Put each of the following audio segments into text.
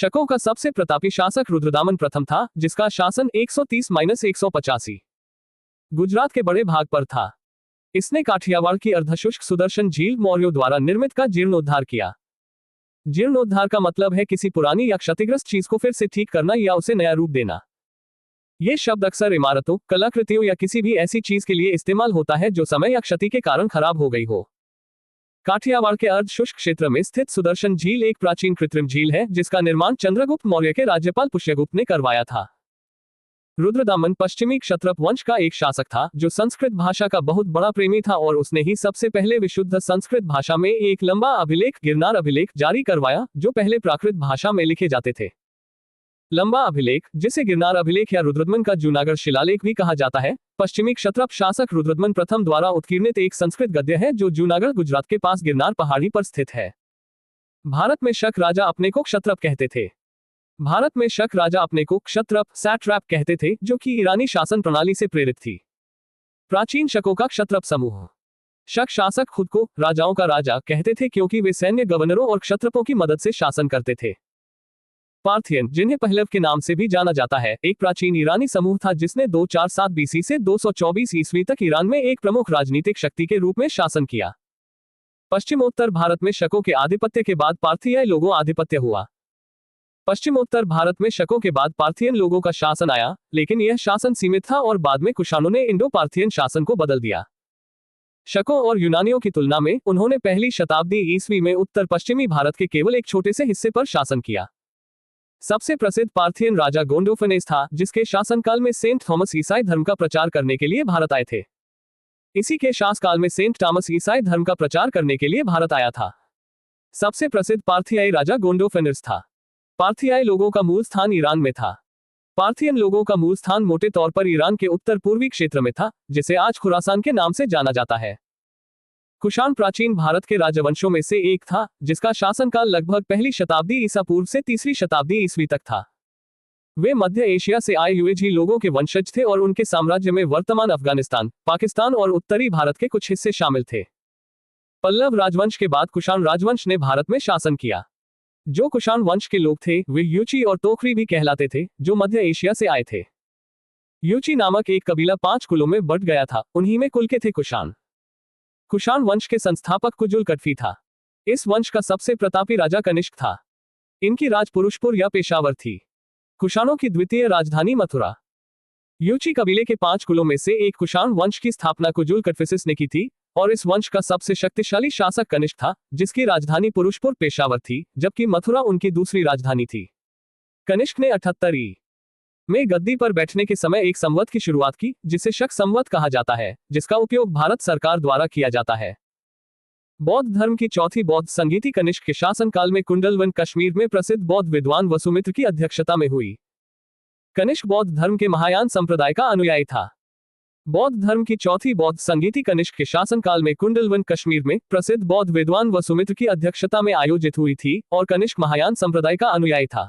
शकों का सबसे प्रतापी शासक रुद्रदामन प्रथम था, जिसका शासन 130-185 गुजरात के बड़े भाग पर था। इसने काठियावाड़ की अर्धशुष्क सुदर्शन झील मौर्यों द्वारा निर्मित का जीर्णोद्धार किया। जीर्णोद्धार का मतलब है किसी पुरानी या क्षतिग्रस्त चीज को फिर से ठीक करना या उसे नया रूप देना। ये शब्द अक्सर इमारतों, कलाकृतियों या किसी भी ऐसी चीज के लिए इस्तेमाल होता है जो समय या क्षति के कारण खराब हो गई हो। काठियावाड़ के अर्ध शुष्क क्षेत्र में स्थित सुदर्शन झील एक प्राचीन कृत्रिम झील है, जिसका निर्माण चंद्रगुप्त मौर्य के राज्यपाल पुष्यगुप्त ने करवाया था। रुद्रदामन पश्चिमी क्षत्रप वंश का एक शासक था, जो संस्कृत भाषा का बहुत बड़ा प्रेमी था और उसने ही सबसे पहले विशुद्ध संस्कृत भाषा में एक लंबा अभिलेख, गिरनार अभिलेख, जारी करवाया, जो पहले प्राकृत भाषा में लिखे जाते थे। लंबा अभिलेख, जिसे गिरनार अभिलेख या रुद्रदमन का जूनागढ़ शिलालेख भी कहा जाता है, पश्चिमी क्षत्रप शासक रुद्रदमन प्रथम द्वारा उत्कीर्णित एक संस्कृत गद्य है जो जूनागढ़ गुजरात के पास गिरनार पहाड़ी पर स्थित है। भारत में शक राजा अपने को क्षत्रप कहते थे। भारत में शक राजा अपने को क्षत्रप, सैट्रैप कहते थे, जो कि ईरानी शासन प्रणाली से प्रेरित थी। प्राचीन शकों का क्षत्रप समूह। शक शासक खुद को राजाओं का राजा कहते थे क्योंकि वे सैन्य गवर्नरों और क्षत्रपों की मदद से शासन करते थे। पार्थियन, जिन्हें पहलव के नाम से भी जाना जाता है, एक प्राचीन ईरानी समूह था जिसने 247 बीसी से 224 ईस्वी तक ईरान में एक प्रमुख राजनीतिक शक्ति के रूप में शासन किया। पश्चिमोत्तर भारत में शकों के आधिपत्य के बाद पार्थियाई लोगों आधिपत्य हुआ। पश्चिमोत्तर भारत में शकों के बाद पार्थियन लोगों का शासन आया, लेकिन यह शासन सीमित था और बाद में कुषाणों ने इंडो पार्थियन शासन को बदल दिया। शकों और यूनानियों की तुलना में उन्होंने पहली शताब्दी ईस्वी में उत्तर पश्चिमी भारत के केवल एक छोटे से हिस्से पर शासन किया। सबसे प्रसिद्ध पार्थियन राजा गोंडोफेनेस था, जिसके शासनकाल में सेंट थॉमस ईसाई धर्म का प्रचार करने के लिए भारत आए थे। इसी के शासनकाल में सेंट थॉमस ईसाई धर्म का प्रचार करने के लिए भारत आया था। सबसे प्रसिद्ध पार्थियाई राजा गोंडोफेनेस था। पार्थियाई लोगों का मूल स्थान ईरान में था। पार्थियन लोगों का मूल स्थान मोटे तौर पर ईरान के उत्तर पूर्वी क्षेत्र में था, जिसे आज खुरासान के नाम से जाना जाता है। कुषाण प्राचीन भारत के राजवंशों में से एक था, जिसका शासनकाल लगभग पहली शताब्दी ईसा पूर्व से तीसरी शताब्दी ईस्वी तक था। वे मध्य एशिया से आए युएझी लोगों के वंशज थे और उनके साम्राज्य में वर्तमान अफगानिस्तान, पाकिस्तान और उत्तरी भारत के कुछ हिस्से शामिल थे। पल्लव राजवंश के बाद कुषाण राजवंश ने भारत में शासन किया। जो कुषाण वंश के लोग थे वे यूची और तोखरी भी कहलाते थे, जो मध्य एशिया से आए थे। यूची नामक एक कबीला 5 कुलों में बट गया था, उन्हीं में कुल के थे कुषाण। कुषाण वंश के संस्थापक कुजुल कटफी था। इस वंश का सबसे प्रतापी राजा कनिष्क था। इनकी राज पुरुषपुर या पेशावर थी। कुषाणों की द्वितीय राजधानी मथुरा। यूची कबीले के 5 कुलों में से एक कुषाण वंश की स्थापना कुजुल कटफिसिस ने की थी, और इस वंश का सबसे शक्तिशाली शासक कनिष्क था, जिसकी राजधानी पुरुषपुर पेशावर थी, जबकि मथुरा उनकी दूसरी राजधानी थी। कनिष्क ने 78 ई में गद्दी पर बैठने के समय एक संवत की शुरुआत की, जिसे शक संवत कहा जाता है, जिसका उपयोग भारत सरकार द्वारा किया जाता है। बौद्ध धर्म की चौथी बौद्ध संगीति कनिष्क के शासनकाल में कुंडलवन कश्मीर में प्रसिद्ध बौद्ध विद्वान वसुमित्र की अध्यक्षता में हुई। कनिष्क बौद्ध धर्म के महायान संप्रदाय का अनुयायी था। बौद्ध धर्म की चौथी बौद्ध संगीति कनिष्क के शासनकाल में कुंडलवन कश्मीर में प्रसिद्ध बौद्ध विद्वान वसुमित्र की अध्यक्षता में आयोजित हुई थी और कनिष्क महायान संप्रदाय का अनुयायी था।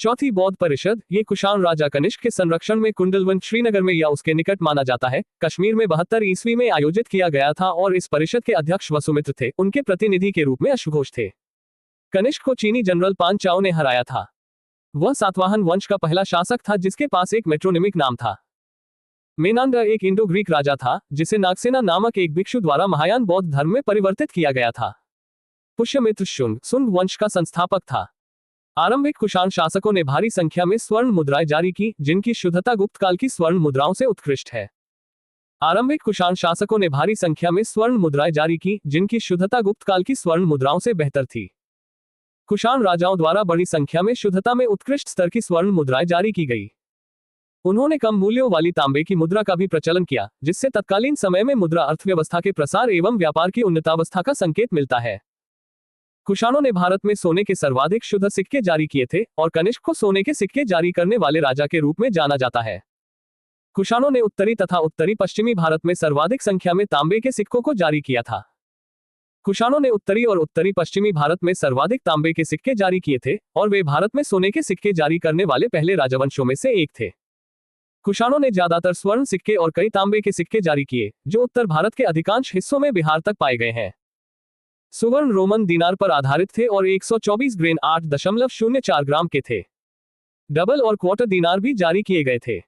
चौथी बौद्ध परिषद, ये कुषाण राजा कनिष्क के संरक्षण में कुंडलवन श्रीनगर में या उसके निकट माना जाता है, कश्मीर में 72 ईस्वी में आयोजित किया गया था और इस परिषद के अध्यक्ष वसुमित्र थे। उनके प्रतिनिधि के रूप में अश्वघोष थे। कनिष्क को चीनी जनरल पान चाओ ने हराया था। वह सातवाहन वंश का पहला शासक था जिसके पास एक मेट्रोनिमिक नाम था। मेनांडर एक इंडो ग्रीक राजा था, जिसे नागसेना नामक एक भिक्षु द्वारा महायान बौद्ध धर्म में परिवर्तित किया गया था। पुष्यमित्र सुंग वंश का संस्थापक था। आरंभिक कुषाण शासकों ने भारी संख्या में स्वर्ण मुद्राएं जारी की, जिनकी शुद्धता गुप्त काल की स्वर्ण मुद्राओं से उत्कृष्ट है। आरंभिक कुषाण शासकों ने भारी संख्या में स्वर्ण मुद्राएं जारी की, जिनकी शुद्धता गुप्त काल की स्वर्ण मुद्राओं से बेहतर थी। कुषाण राजाओं द्वारा बड़ी संख्या में शुद्धता में उत्कृष्ट स्तर की स्वर्ण मुद्राएं जारी की गई। उन्होंने कम मूल्यों वाली तांबे की मुद्रा का भी प्रचलन किया, जिससे तत्कालीन समय में मुद्रा अर्थव्यवस्था के प्रसार एवं व्यापार की उन्नतावस्था का संकेत मिलता है। कुषाणों ने भारत में सोने के सर्वाधिक शुद्ध सिक्के जारी किए थे और कनिष्क को सोने के सिक्के जारी करने वाले राजा के रूप में जाना जाता है। कुषाणों ने उत्तरी तथा उत्तरी पश्चिमी भारत में सर्वाधिक संख्या में तांबे के सिक्कों को जारी किया था। कुषाणों ने उत्तरी और उत्तरी पश्चिमी भारत में सर्वाधिक तांबे के सिक्के जारी किए थे और वे भारत में सोने के सिक्के जारी करने वाले पहले राजवंशों में से एक थे। कुषाणों ने ज्यादातर स्वर्ण सिक्के और कई तांबे के सिक्के जारी किए, जो उत्तर भारत के अधिकांश हिस्सों में बिहार तक पाए गए हैं। सुवर्ण रोमन दिनार पर आधारित थे और 124 ग्रेन 8.04 ग्राम के थे। डबल और क्वार्टर दिनार भी जारी किए गए थे।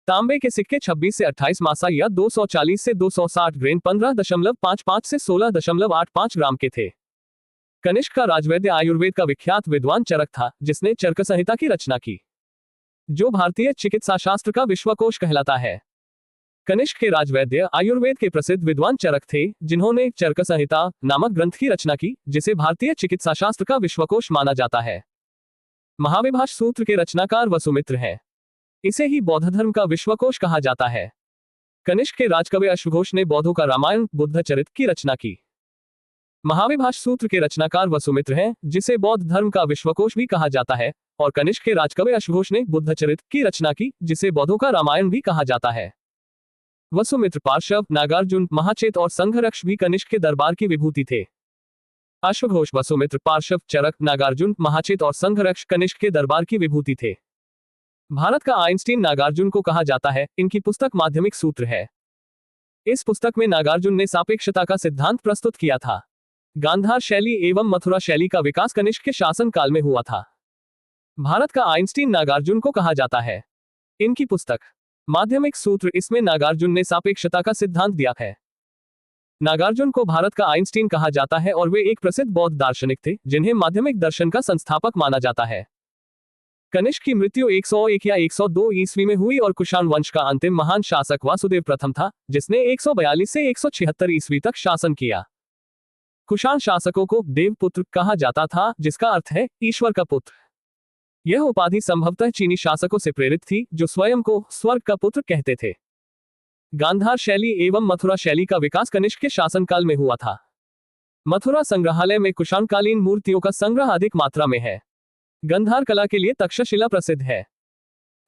तांबे के सिक्के 26 से 28 मासा या 240 से 260 ग्रेन 15.55 से 16.85 ग्राम के थे। कनिष्क का राजवैद्य आयुर्वेद का विख्यात विद्वान चरक था, जिसने चरक संहिता की रचना की, जो भारतीय चिकित्सा शास्त्र का विश्वकोश कहलाता है। कनिष्क के राजवैद्य आयुर्वेद के प्रसिद्ध विद्वान चरक थे, जिन्होंने चरक संहिता नामक ग्रंथ की रचना की, जिसे भारतीय चिकित्सा शास्त्र का विश्वकोश माना जाता है। महाविभाष सूत्र के रचनाकार वसुमित्र हैं। इसे ही बौद्ध धर्म का विश्वकोश कहा जाता है। कनिष्क के राजकवि अश्वघोष ने बौद्धों का रामायण बुद्ध चरित की रचना की। महाविभाष सूत्र के रचनाकार वसुमित्र हैं, जिसे बौद्ध धर्म का विश्वकोश भी कहा जाता है, और कनिष्क के राजकवि अश्वघोष ने बुद्ध चरित की रचना की, जिसे बौद्धों का रामायण भी कहा जाता है। वसुमित्र पार्श्व, नागार्जुन, महाचेत और संघरक्ष भी कनिष्क के दरबार की विभूति थे। अश्वघोष, वसुमित्र, पार्श्व, चरक, नागार्जुन, महाचेत और संघरक्ष कनिष्क के दरबार की विभूति थे। भारत का आइंस्टीन नागार्जुन को कहा जाता है। इनकी पुस्तक माध्यमिक सूत्र है। इस पुस्तक में नागार्जुन ने सापेक्षता का सिद्धांत प्रस्तुत किया था। गांधार शैली एवं मथुरा शैली का विकास कनिष्क के शासन काल में हुआ था। भारत का आइंस्टीन नागार्जुन को कहा जाता है। इनकी पुस्तक माध्यमिक सूत्र, इसमें नागार्जुन ने सापेक्षता का सिद्धांत दिया है। नागार्जुन को भारत का आइंस्टीन कहा जाता है और वे एक प्रसिद्ध बौद्ध दार्शनिक थे, जिन्हें माध्यमिक दर्शन का संस्थापक माना जाता है। कनिष्क की मृत्यु 101 या 102 ईस्वी में हुई और कुषाण वंश का अंतिम महान शासक वासुदेव प्रथम था, जिसने 142 से 176 ईस्वी तक शासन किया। कुषाण शासकों को देवपुत्र कहा जाता था, जिसका अर्थ है ईश्वर का पुत्र। यह उपाधि संभवतः चीनी शासकों से प्रेरित थी, जो स्वयं को स्वर्ग का पुत्र कहते थे। गांधार शैली एवं मथुरा शैली का विकास कनिष्क के शासनकाल में हुआ था। मथुरा संग्रहालय में कुषाणकालीन मूर्तियों का संग्रह अधिक मात्रा में है। गांधार कला के लिए तक्षशिला प्रसिद्ध है।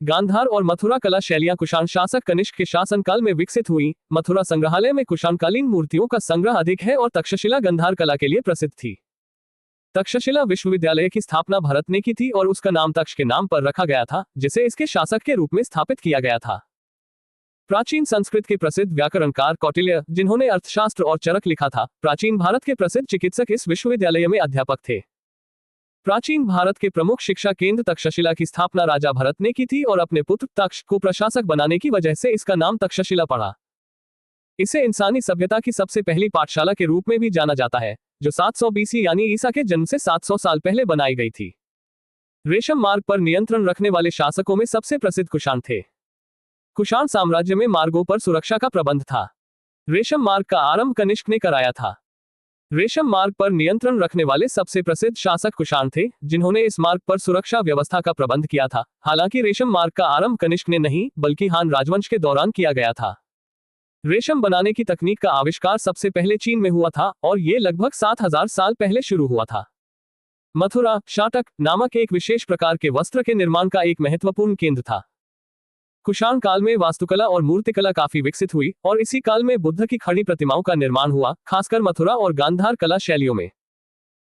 गांधार और मथुरा कला शैलियां कुषाण शासक कनिष्क के शासनकाल में विकसित हुई। मथुरा संग्रहालय में कुषाणकालीन मूर्तियों का संग्रह अधिक है और तक्षशिला गांधार कला के लिए प्रसिद्ध थी। तक्षशिला विश्वविद्यालय की स्थापना भरत ने की थी और उसका नाम तक्ष के नाम पर रखा गया था, जिसे इसके शासक के रूप में स्थापित किया गया था। प्राचीन संस्कृत के प्रसिद्ध व्याकरणकार कौटिल्य, जिन्होंने अर्थशास्त्र और चरक लिखा था, प्राचीन भारत के प्रसिद्ध चिकित्सक, इस विश्वविद्यालय में अध्यापक थे। प्राचीन भारत के प्रमुख शिक्षा केंद्र तक्षशिला की स्थापना राजा भरत ने की थी और अपने पुत्र तक्ष को प्रशासक बनाने की वजह से इसका नाम तक्षशिला पड़ा। इसे इंसानी सभ्यता की सबसे पहली पाठशाला के रूप में भी जाना जाता है, जो 700 बीसी यानी ईसा के जन्म से 700 साल पहले बनाई गई थी। रेशम मार्ग पर नियंत्रण रखने वाले शासकों में सबसे प्रसिद्ध कुषाण थे। कुषाण साम्राज्य में मार्गों पर सुरक्षा का प्रबंध था। रेशम मार्ग का आरंभ कनिष्क ने कराया था। रेशम मार्ग पर नियंत्रण रखने वाले सबसे प्रसिद्ध शासक कुषाण थे, जिन्होंने इस मार्ग पर सुरक्षा व्यवस्था का प्रबंध किया था। हालांकि रेशम मार्ग का आरंभ कनिष्क ने नहीं, बल्कि हान राजवंश के दौरान किया गया था। रेशम बनाने की तकनीक का आविष्कार सबसे पहले चीन में हुआ था और ये लगभग 7000 साल पहले शुरू हुआ था। मथुरा शाटक नामक एक विशेष प्रकार के वस्त्र के निर्माण का एक महत्वपूर्ण केंद्र था। कुषाण काल में वास्तुकला और मूर्तिकला काफी विकसित हुई और इसी काल में बुद्ध की खड़ी प्रतिमाओं का निर्माण हुआ, खासकर मथुरा और गांधार कला शैलियों में।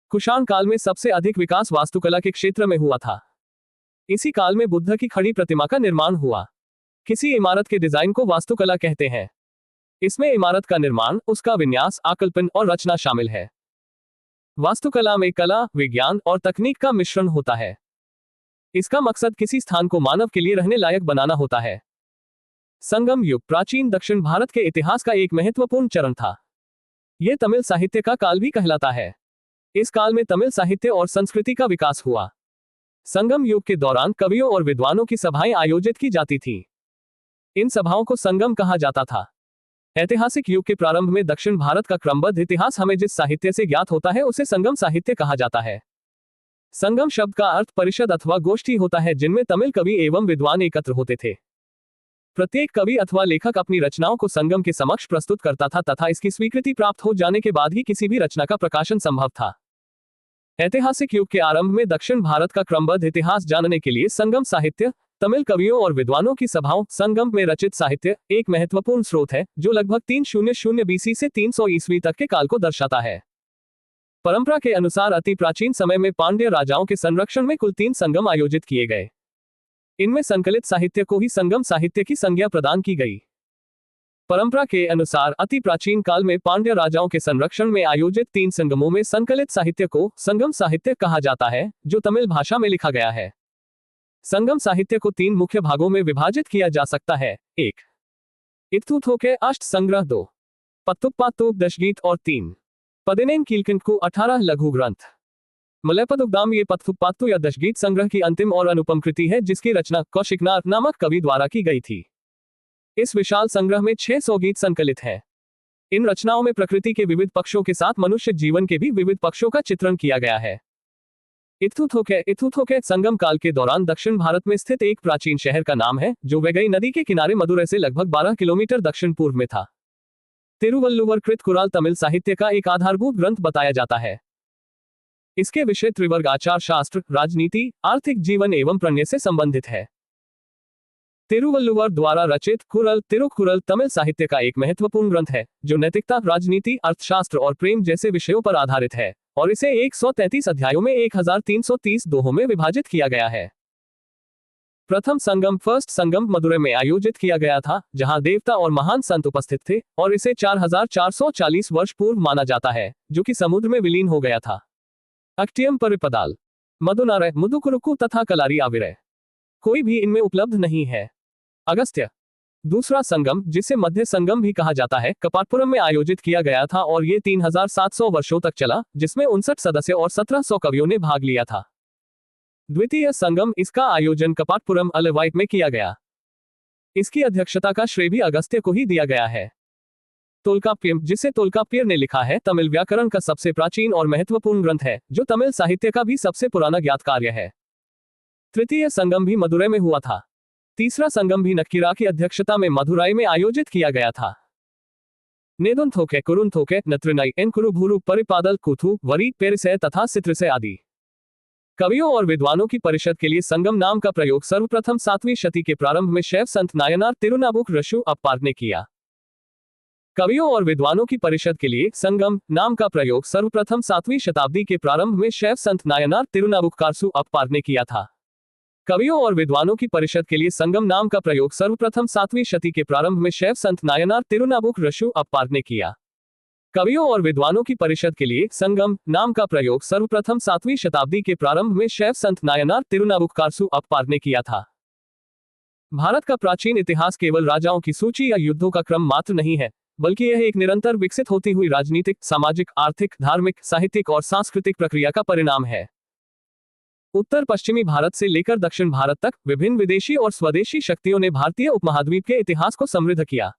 कुषाण काल में सबसे अधिक विकास वास्तुकला के क्षेत्र में हुआ था। इसी काल में बुद्ध की खड़ी प्रतिमा का निर्माण हुआ। किसी इमारत के डिजाइन को वास्तुकला कहते हैं। इसमें इमारत का निर्माण, उसका विन्यास, आकल्पन और रचना शामिल है। वास्तुकला में कला, विज्ञान और तकनीक का मिश्रण होता है। इसका मकसद किसी स्थान को मानव के लिए रहने लायक बनाना होता है। संगम युग प्राचीन दक्षिण भारत के इतिहास का एक महत्वपूर्ण चरण था। यह तमिल साहित्य का काल भी कहलाता है। इस काल में तमिल साहित्य और संस्कृति का विकास हुआ। संगम युग के दौरान कवियों और विद्वानों की सभाएं आयोजित की जाती थीं। इन सभाओं को संगम कहा जाता था। ऐतिहासिक युग के प्रारंभ में दक्षिण भारत का क्रमबद्ध इतिहास हमें जिस साहित्य से ज्ञात होता है, उसे संगम साहित्य कहा जाता है। संगम शब्द का अर्थ परिषद अथवा गोष्ठी होता है, जिनमें तमिल कवि एवं विद्वान एकत्र होते थे। प्रत्येक कवि अथवा लेखक अपनी रचनाओं को संगम के समक्ष प्रस्तुत करता था तथा इसकी स्वीकृति प्राप्त हो जाने के बाद ही किसी भी रचना का प्रकाशन संभव था। ऐतिहासिक युग के आरंभ में दक्षिण भारत का क्रमबद्ध इतिहास जानने के लिए संगम साहित्य, तमिल कवियों और विद्वानों की सभाओं, संगम में रचित साहित्य एक महत्वपूर्ण स्रोत है, जो लगभग 300 बीसी से 300 ईस्वी तक के काल को दर्शाता है। परंपरा के अनुसार अति प्राचीन समय में पांड्य राजाओं के संरक्षण में कुल 3 संगम आयोजित किए गए। इनमें संकलित साहित्य को ही संगम साहित्य की संज्ञा प्रदान की गई। परंपरा के अनुसार अति प्राचीन काल में पांड्य राजाओं के संरक्षण में आयोजित 3 संगमों में संकलित साहित्य को संगम साहित्य कहा जाता है, जो तमिल भाषा में लिखा गया है। संगम साहित्य को 3 मुख्य भागों में विभाजित किया जा सकता है। 1. इत्थुथोके अष्ट संग्रह, 2. पत्तुप्पात्तु दशगीत और 3. पदिनेन कीलकंठकु 18 लघु ग्रंथ। मलयपदुगदाम ये पत्तुप्पात्तु या दशगीत संग्रह की अंतिम और अनुपम कृति है, जिसकी रचना कौशिकनाथ नामक कवि द्वारा की गई थी। इस विशाल संग्रह में 600 गीत संकलित हैं। इन रचनाओं में प्रकृति के विविध पक्षों के साथ मनुष्य जीवन के भी विविध पक्षों का चित्रण किया गया है। इत्थुथोके संगम काल के दौरान दक्षिण भारत में स्थित एक प्राचीन शहर का नाम है, जो वैगई नदी के किनारे मदुरै से लगभग 12 किलोमीटर दक्षिण पूर्व में था। तिरुवल्लुवर कृत कुराल तमिल साहित्य का एक आधारभूत ग्रंथ बताया जाता है। इसके विषय त्रिवर्ग आचार शास्त्र, राजनीति, आर्थिक जीवन एवं प्रणय से संबंधित है। तिरुवल्लुवर द्वारा रचित कुरल तिरुकुरल तमिल साहित्य का एक महत्वपूर्ण ग्रंथ है, जो नैतिकता, राजनीति, अर्थशास्त्र और प्रेम जैसे विषयों पर आधारित है, और इसे 133 अध्यायों में 1330 दोहों में विभाजित किया गया है। प्रथम संगम फर्स्ट संगम मदुरै में आयोजित किया गया था, जहां देवता और महान संत उपस्थित थे, और इसे 4440 वर्ष पूर्व माना जाता है, जो कि समुद्र में विलीन हो गया था। अक्टियम परिपदाल, मदुनारै, मुदुकुरुकु तथा कलारी आविरै, कोई भी इनमें उपलब्ध नहीं है। अगस्त्य दूसरा संगम, जिसे मध्य संगम भी कहा जाता है, कपाटपुरम में आयोजित किया गया था और ये 3700 वर्षों तक चला, जिसमें 59 सदस्य और 1700 कवियों ने भाग लिया था। द्वितीय संगम, इसका आयोजन कपाटपुरम अलवाइट में किया गया। इसकी अध्यक्षता का श्रेय भी अगस्त्य को ही दिया गया है। तोल्काप्पियम, जिसे तोल्काप्पियर ने लिखा है, तमिल व्याकरण का सबसे प्राचीन और महत्वपूर्ण ग्रंथ है, जो तमिल साहित्य का भी सबसे पुराना ज्ञात कार्य है। तृतीय संगम भी मदुरै में हुआ था। तीसरा संगम भी नक्कीरा की अध्यक्षता में मदुरै में आयोजित किया गया था। नेदुनथोके, कुरुनथोके, नत्रिनई, एनकुरुभुरु, परिपादल, कुथु, वरी, पेरिसै तथा सित्रिसै आदि कवियों और विद्वानों की परिषद के लिए संगम नाम का प्रयोग सर्वप्रथम 7वीं शती के प्रारंभ में शैव संत नायनार तिरुनाबुक रशु अप्पार ने किया। कवियों और विद्वानों की परिषद के लिए संगम नाम का प्रयोग सर्वप्रथम 7वीं शताब्दी के प्रारंभ में शैव संत नायनार तिरुनाबुक्कारसु अप्पार ने किया था। कवियों और विद्वानों की परिषद के लिए संगम नाम का प्रयोग सर्वप्रथम 7वीं शती के प्रारंभ में शैव संत नायनार तिरुनाबुक रशु अप्पार ने किया। कवियों और विद्वानों की परिषद के लिए संगम नाम का प्रयोग सर्वप्रथम 7वीं शताब्दी के प्रारंभ में शैव संत नायनार तिरुनाबुक्कारसु अप्पार ने किया था। भारत का प्राचीन इतिहास केवल राजाओं की सूची या युद्धों का क्रम मात्र नहीं है, बल्कि यह एक निरंतर विकसित होती हुई राजनीतिक, सामाजिक, आर्थिक, धार्मिक, साहित्यिक और सांस्कृतिक प्रक्रिया का परिणाम है। उत्तर पश्चिमी भारत से लेकर दक्षिण भारत तक विभिन्न विदेशी और स्वदेशी शक्तियों ने भारतीय उपमहाद्वीप के इतिहास को समृद्ध किया।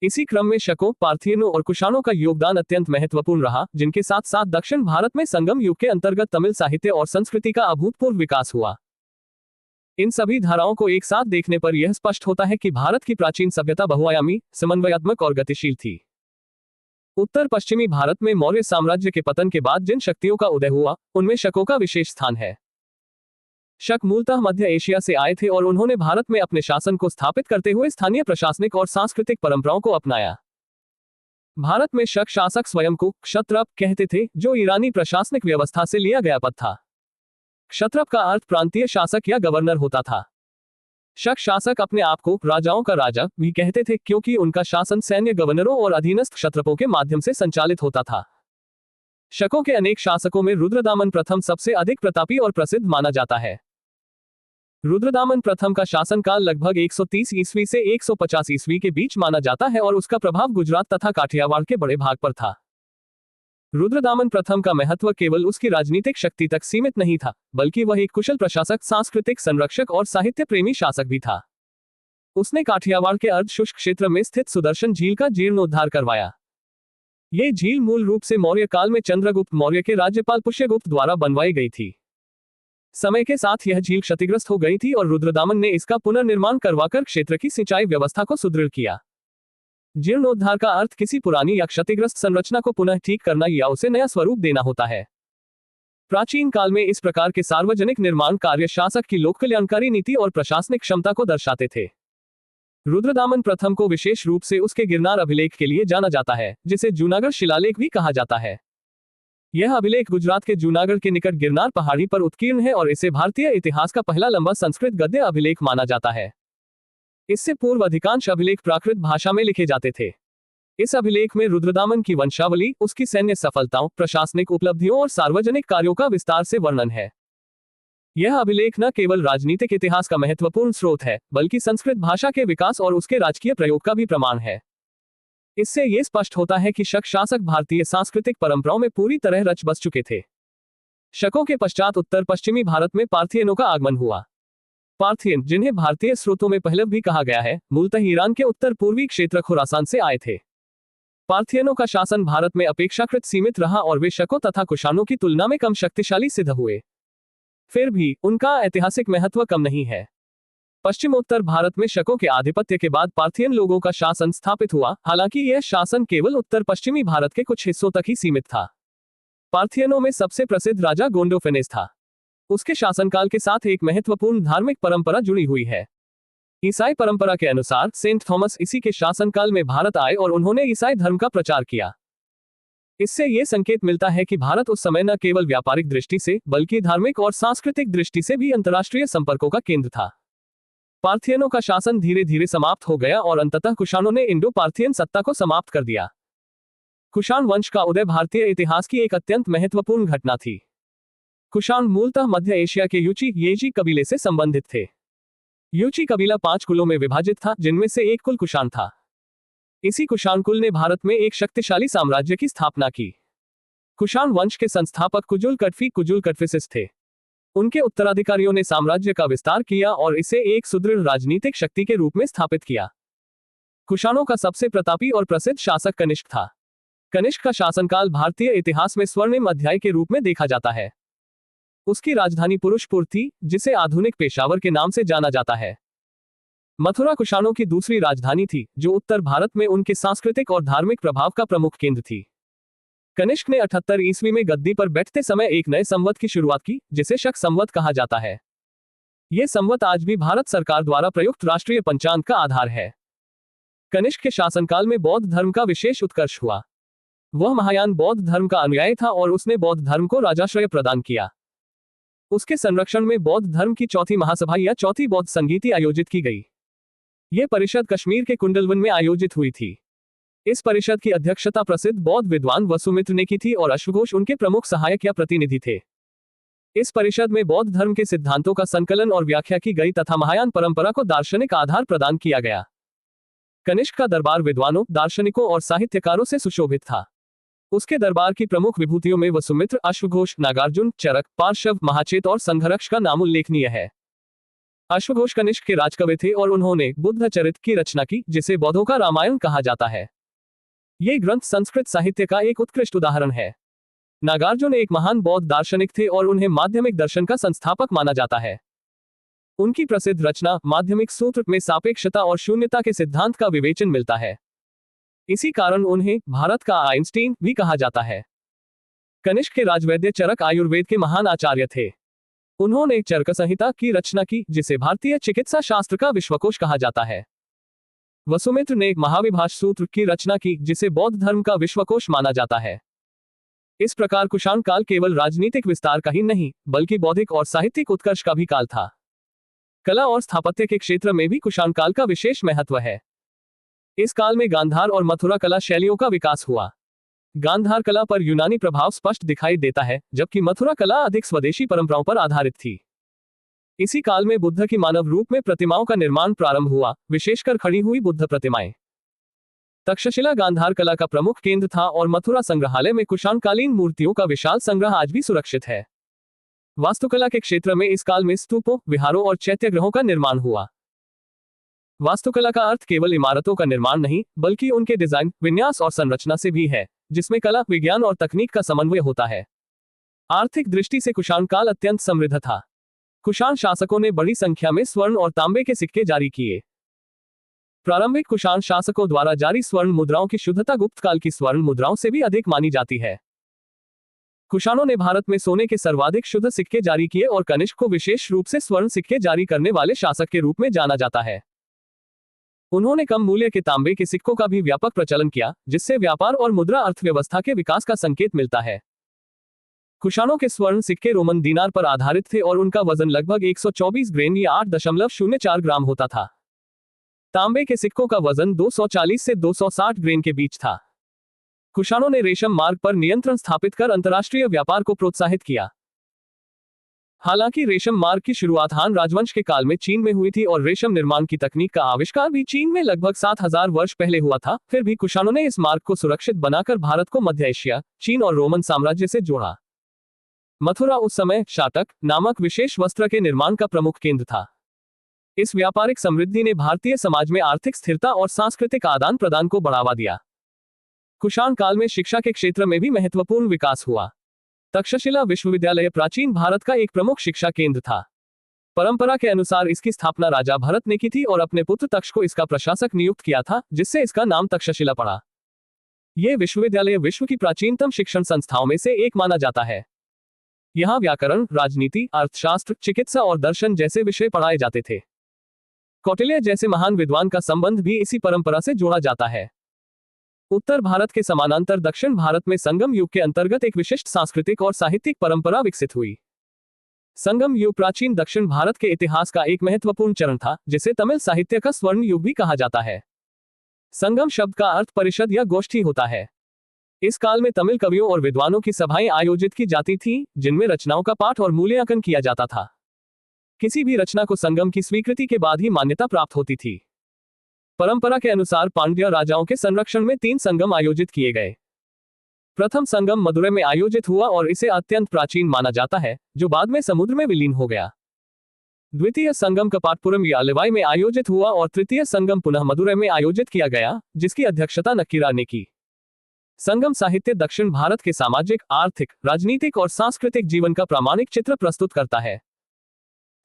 इसी क्रम में शकों, पार्थियनों और कुषाणों का योगदान अत्यंत महत्वपूर्ण रहा, जिनके साथ साथ दक्षिण भारत में संगम युग के अंतर्गत तमिल साहित्य और संस्कृति का अभूतपूर्व विकास हुआ। इन सभी धाराओं को एक साथ देखने पर यह स्पष्ट होता है कि भारत की प्राचीन सभ्यता बहुआयामी, समन्वयात्मक और गतिशील थी। उत्तर पश्चिमी भारत में मौर्य साम्राज्य के पतन के बाद जिन शक्तियों का उदय हुआ, उनमें शकों का विशेष स्थान है। शक मूलतः मध्य एशिया से आए थे और उन्होंने भारत में अपने शासन को स्थापित करते हुए स्थानीय प्रशासनिक और सांस्कृतिक परंपराओं को अपनाया। भारत में शक शासक स्वयं को क्षत्रप कहते थे, जो ईरानी प्रशासनिक व्यवस्था से लिया गया पद था। क्षत्रप का अर्थ प्रांतीय शासक या गवर्नर होता था। शक शासक अपने आप को राजाओं का राजा भी कहते थे, क्योंकि उनका शासन सैन्य गवर्नरों और अधीनस्थ क्षत्रपों के माध्यम से संचालित होता था। शकों के अनेक शासकों में रुद्रदामन प्रथम सबसे अधिक प्रतापी और प्रसिद्ध माना जाता है। रुद्रदामन प्रथम का शासनकाल लगभग 130 ईस्वी से 150 ईस्वी के बीच माना जाता है और उसका प्रभाव गुजरात तथा काठियावाड़ के बड़े भाग पर था। रुद्रदामन प्रथम का महत्व केवल उसकी राजनीतिक शक्ति तक सीमित नहीं था, बल्कि वह एक कुशल प्रशासक, सांस्कृतिक संरक्षक और साहित्य प्रेमी शासक भी था। उसने काठियावाड़ के अर्ध शुष्क क्षेत्र में स्थित सुदर्शन झील का जीर्णोद्धार करवाया। ये झील मूल रूप से मौर्य काल में चंद्रगुप्त मौर्य के राज्यपाल पुष्यगुप्त द्वारा बनवाई गई थी। समय के साथ यह झील क्षतिग्रस्त हो गई थी और रुद्रदामन ने इसका पुनर्निर्माण करवाकर क्षेत्र की सिंचाई व्यवस्था को सुदृढ़ किया। जीर्णोद्धार का अर्थ किसी पुरानी या क्षतिग्रस्त संरचना को पुनः ठीक करना या उसे नया स्वरूप देना होता है। प्राचीन काल में इस प्रकार के सार्वजनिक निर्माण कार्य शासक की लोक कल्याणकारी नीति और प्रशासनिक क्षमता को दर्शाते थे। रुद्रदामन प्रथम को विशेष रूप से उसके गिरनार अभिलेख के लिए जाना जाता है, जिसे जूनागढ़ शिलालेख भी कहा जाता है। यह अभिलेख गुजरात के जूनागढ़ के निकट गिरनार पहाड़ी पर उत्कीर्ण है और इसे भारतीय इतिहास का पहला लंबा संस्कृत गद्य अभिलेख माना जाता है। इससे पूर्व अधिकांश अभिलेख प्राकृत भाषा में लिखे जाते थे। इस अभिलेख में रुद्रदामन की वंशावली, उसकी सैन्य सफलताओं, प्रशासनिक उपलब्धियों और सार्वजनिक कार्यों का विस्तार से वर्णन है। यह अभिलेख न केवल राजनीतिक इतिहास का महत्वपूर्ण स्रोत है, बल्कि संस्कृत भाषा के विकास और उसके राजकीय प्रयोग का भी प्रमाण है। इससे यह स्पष्ट होता है कि शक शासक भारतीय सांस्कृतिक परंपराओं में पूरी तरह रच बस चुके थे। शकों के पश्चात उत्तर पश्चिमी भारत में पार्थियनों का आगमन हुआ। पार्थियन, जिन्हें भारतीय स्रोतों में पहलव भी कहा गया है, मूलतः ईरान के उत्तर पूर्वी क्षेत्र खुरासान से आए थे। पार्थियनों का शासन भारत में अपेक्षाकृत सीमित रहा और वे शकों तथा कुषाणों की तुलना में कम शक्तिशाली सिद्ध हुए। फिर भी उनका ऐतिहासिक महत्व कम नहीं है। पश्चिमोत्तर भारत में शकों के आधिपत्य के बाद पार्थियन लोगों का शासन स्थापित हुआ, हालांकि यह शासन केवल उत्तर पश्चिमी भारत के कुछ हिस्सों तक ही सीमित था। पार्थियनों में सबसे प्रसिद्ध राजा गोंडोफेनेस था। उसके शासनकाल के साथ एक महत्वपूर्ण धार्मिक परंपरा जुड़ी हुई है। ईसाई परंपरा के अनुसार सेंट थॉमस इसी के शासनकाल में भारत आए और उन्होंने ईसाई धर्म का प्रचार किया। इससे यह संकेत मिलता है कि भारत उस समय न केवल व्यापारिक दृष्टि से, बल्कि धार्मिक और सांस्कृतिक दृष्टि से भी अंतर्राष्ट्रीय संपर्कों का केंद्र था। पार्थियनों का शासन धीरे धीरे समाप्त हो गया और अंततः कुषाणों ने इंडो पार्थियन सत्ता को समाप्त कर दिया। कुषाण वंश का उदय भारतीय इतिहास की एक अत्यंत महत्वपूर्ण घटना थी। कुषाण मूलतः मध्य एशिया के यूची येजी कबीले से संबंधित थे। यूची कबीला 5 कुलों में विभाजित था, जिनमें से एक कुल कुषाण था। इसी कुषाण कुल ने भारत में एक शक्तिशाली साम्राज्य की स्थापना की। कुषाण वंश के संस्थापक कुजुल कटफिसिस थे। उनके उत्तराधिकारियों ने साम्राज्य का विस्तार किया और इसे एक सुदृढ़ राजनीतिक शक्ति के रूप में स्थापित किया। कुषाणों का सबसे प्रतापी और प्रसिद्ध शासक कनिष्क था। कनिष्क का शासनकाल भारतीय इतिहास में स्वर्णिम अध्याय के रूप में देखा जाता है। उसकी राजधानी पुरुषपुर थी, जिसे आधुनिक पेशावर के नाम से जाना जाता है। मथुरा कुषाणों की दूसरी राजधानी थी, जो उत्तर भारत में उनके सांस्कृतिक और धार्मिक प्रभाव का प्रमुख केंद्र थी। कनिष्क ने 78 ईस्वी में गद्दी पर बैठते समय एक नए संवत की शुरुआत की, जिसे शक संवत कहा जाता है। यह संवत आज भी भारत सरकार द्वारा प्रयुक्त राष्ट्रीय पंचांग का आधार है। कनिष्क के शासनकाल में बौद्ध धर्म का विशेष उत्कर्ष हुआ। वह महायान बौद्ध धर्म का अनुयायी था और उसने बौद्ध धर्म को राजाश्रय प्रदान किया। उसके संरक्षण में बौद्ध धर्म की चौथी महासभा या चौथी बौद्ध संगीति आयोजित की गई। यह परिषद कश्मीर के कुंडलवन में आयोजित हुई थी। इस परिषद की अध्यक्षता प्रसिद्ध बौद्ध विद्वान वसुमित्र ने की थी और अश्वघोष उनके प्रमुख सहायक या प्रतिनिधि थे। इस परिषद में बौद्ध धर्म के सिद्धांतों का संकलन और व्याख्या की गई तथा महायान परंपरा को दार्शनिक आधार प्रदान किया गया। कनिष्क का दरबार विद्वानों, दार्शनिकों और साहित्यकारों से सुशोभित था। उसके दरबार की प्रमुख विभूतियों में वसुमित्र, अश्वघोष, नागार्जुन, चरक, पार्श्व, महाचेत और संघरक्ष का नाम उल्लेखनीय है। अश्वघोष कनिष्क के राजकवि थे और उन्होंने बुद्ध चरित की रचना की, जिसे बौद्धों का रामायण कहा जाता है। ये ग्रंथ संस्कृत साहित्य का एक उत्कृष्ट उदाहरण है। नागार्जुन एक महान बौद्ध दार्शनिक थे और उन्हें माध्यमिक दर्शन का संस्थापक माना जाता है। उनकी प्रसिद्ध रचना माध्यमिक सूत्र में सापेक्षता और शून्यता के सिद्धांत का विवेचन मिलता है। इसी कारण उन्हें भारत का आइंस्टीन भी कहा जाता है। कनिष्क के राजवैद्य चरक आयुर्वेद के महान आचार्य थे। उन्होंने चरक संहिता की रचना की, जिसे भारतीय चिकित्सा शास्त्र का विश्वकोश कहा जाता है। वसुमित्र ने महाविभाष सूत्र की रचना की, जिसे बौद्ध धर्म का विश्वकोश माना जाता है। इस प्रकार कुषाण काल केवल राजनीतिक विस्तार का ही नहीं, बल्कि बौद्धिक और साहित्यिक उत्कर्ष का भी काल था। कला और स्थापत्य के क्षेत्र में भी कुषाण काल का विशेष महत्व है। इस काल में गांधार और मथुरा कला शैलियों का विकास हुआ। गांधार कला पर यूनानी प्रभाव स्पष्ट दिखाई देता है, जबकि मथुरा कला अधिक स्वदेशी परंपराओं पर आधारित थी। इसी काल में बुद्ध की मानव रूप में प्रतिमाओं का निर्माण प्रारंभ हुआ, विशेषकर खड़ी हुई बुद्ध प्रतिमाएं। तक्षशिला गांधार कला का प्रमुख केंद्र था और मथुरा संग्रहालय में कुषाणकालीन मूर्तियों का विशाल संग्रह आज भी सुरक्षित है। वास्तुकला के क्षेत्र में इस काल में स्तूपों, विहारों और चैत्यगृहों का निर्माण हुआ। वास्तुकला का अर्थ केवल इमारतों का निर्माण नहीं, बल्कि उनके डिजाइन, विन्यास और संरचना से भी है, जिसमें कला, विज्ञान और तकनीक का समन्वय होता है। आर्थिक दृष्टि से कुषाण काल अत्यंत समृद्ध था। कुषाण शासकों ने बड़ी संख्या में स्वर्ण और तांबे के सिक्के जारी किए। प्रारंभिक कुषाण शासकों द्वारा जारी स्वर्ण मुद्राओं की शुद्धता गुप्त काल की स्वर्ण मुद्राओं से भी अधिक मानी जाती है। कुषाणों ने भारत में सोने के सर्वाधिक शुद्ध सिक्के जारी किए और कनिष्क को विशेष रूप से स्वर्ण सिक्के जारी करने वाले शासक के रूप में जाना जाता है। उन्होंने कम मूल्य के तांबे के सिक्कों का भी व्यापक प्रचलन किया, जिससे व्यापार और मुद्रा अर्थव्यवस्था के विकास का संकेत मिलता है। कुषाणों के स्वर्ण सिक्के रोमन दीनार पर आधारित थे और उनका वजन लगभग 124 ग्रेन या 8.04 ग्राम होता था। तांबे के सिक्कों का वजन 240 से 260 ग्रेन के बीच था। कुषाणों ने रेशम मार्ग पर नियंत्रण स्थापित कर अंतर्राष्ट्रीय व्यापार को प्रोत्साहित किया। हालांकि रेशम मार्ग की शुरुआत हान राजवंश के काल में चीन में हुई थी और रेशम निर्माण की तकनीक का आविष्कार भी चीन में लगभग 7000 वर्ष पहले हुआ था। फिर भी कुषाणों ने इस मार्ग को सुरक्षित बनाकर भारत को मध्य एशिया, चीन और रोमन साम्राज्य से जोड़ा। मथुरा उस समय शाटक नामक विशेष वस्त्र के निर्माण का प्रमुख केंद्र था। इस व्यापारिक समृद्धि ने भारतीय समाज में आर्थिक स्थिरता और सांस्कृतिक आदान प्रदान को बढ़ावा दिया। कुषाण काल में शिक्षा के क्षेत्र में भी महत्वपूर्ण विकास हुआ। तक्षशिला विश्वविद्यालय प्राचीन भारत का एक प्रमुख शिक्षा केंद्र था। परंपरा के अनुसार इसकी स्थापना राजा भरत ने की थी और अपने पुत्र तक्ष को इसका प्रशासक नियुक्त किया था, जिससे इसका नाम तक्षशिला पड़ा। यह विश्वविद्यालय विश्व की प्राचीनतम शिक्षण संस्थाओं में से एक माना जाता है। यहाँ व्याकरण, राजनीति, अर्थशास्त्र, चिकित्सा और दर्शन जैसे विषय पढ़ाए जाते थे। कौटिल्य जैसे महान विद्वान का संबंध भी इसी परंपरा से जोड़ा जाता है। उत्तर भारत के समानांतर दक्षिण भारत में संगम युग के अंतर्गत एक विशिष्ट सांस्कृतिक और साहित्यिक परंपरा विकसित हुई। संगम युग प्राचीन दक्षिण भारत के इतिहास का एक महत्वपूर्ण चरण था, जिसे तमिल साहित्य का स्वर्ण युग भी कहा जाता है। संगम शब्द का अर्थ परिषद या गोष्ठी होता है। इस काल में तमिल कवियों और विद्वानों की सभाएं आयोजित की जाती थीं, जिनमें रचनाओं का पाठ और मूल्यांकन किया जाता था। किसी भी रचना को संगम की स्वीकृति के बाद ही मान्यता प्राप्त होती थी। परंपरा के अनुसार पांड्य राजाओं के संरक्षण में 3 संगम आयोजित किए गए। प्रथम संगम मदुरै में आयोजित हुआ और इसे अत्यंत प्राचीन माना जाता है, जो बाद में समुद्र में विलीन हो गया। द्वितीय संगम कपाटपुरम या अलिवाई में आयोजित हुआ और तृतीय संगम पुनः मदुरै में आयोजित किया गया, जिसकी अध्यक्षता नक्कीरा ने की। संगम साहित्य दक्षिण भारत के सामाजिक, आर्थिक, राजनीतिक और सांस्कृतिक जीवन का प्रामाणिक चित्र प्रस्तुत करता है।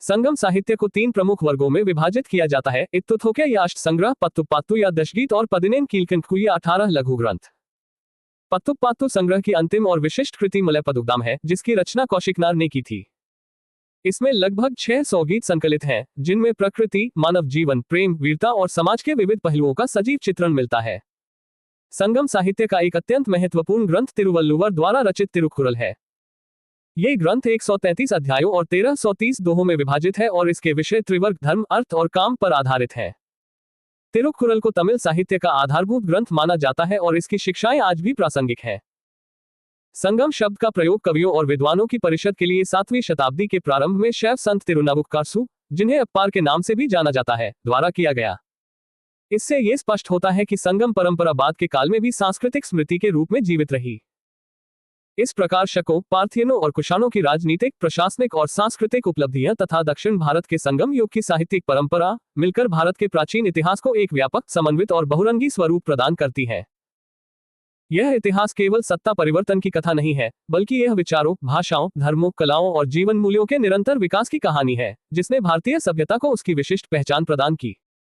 संगम साहित्य को 3 प्रमुख वर्गों में विभाजित किया जाता है: इत्तुथोक्य या अष्ट संग्रह, पत्तुपात्तु या दशगीत और पदिनेन कीलकंठकु या 18 लघु ग्रंथ। पत्तुपात्तु संग्रह की अंतिम और विशिष्ट कृति मलयपदुक्तम है, जिसकी रचना कौशिकनार ने की थी। इसमें लगभग 600 गीत संकलित हैं, जिनमें प्रकृति, मानव जीवन, प्रेम, वीरता और समाज के विविध पहलुओं का सजीव चित्रण मिलता है। संगम साहित्य का एक अत्यंत महत्वपूर्ण ग्रंथ तिरुवल्लुवर द्वारा रचित तिरुकुरल है। ये ग्रंथ 133 अध्यायों और 1330 दोहों में विभाजित है और इसके विषय त्रिवर्ग, धर्म, अर्थ और काम पर आधारित है। तिरुकुरल को तमिल साहित्य का आधारभूत ग्रंथ माना जाता है और इसकी शिक्षाएं आज भी प्रासंगिक हैं। संगम शब्द का प्रयोग कवियों और विद्वानों की परिषद के लिए 7वीं शताब्दी के प्रारंभ में शैव संत तिरुनावुक्करसु, जिन्हें अप्पार के नाम से भी जाना जाता है, द्वारा किया गया। इससे यह स्पष्ट होता है कि संगम परंपरा बाद के काल में भी सांस्कृतिक स्मृति के रूप में जीवित रही। इस प्रकार शकों, पार्थियनों और कुषाणों की राजनीतिक, प्रशासनिक और सांस्कृतिक उपलब्धियां तथा दक्षिण भारत के संगम युग की साहित्यिक परंपरा मिलकर भारत के प्राचीन इतिहास को एक व्यापक, समन्वित और बहुरंगी स्वरूप प्रदान करती है। यह इतिहास केवल सत्ता परिवर्तन की कथा नहीं है, बल्कि यह विचारों, भाषाओं, धर्मों, कलाओं और जीवन मूल्यों के निरंतर विकास की कहानी है, जिसने भारतीय सभ्यता को उसकी विशिष्ट पहचान प्रदान की।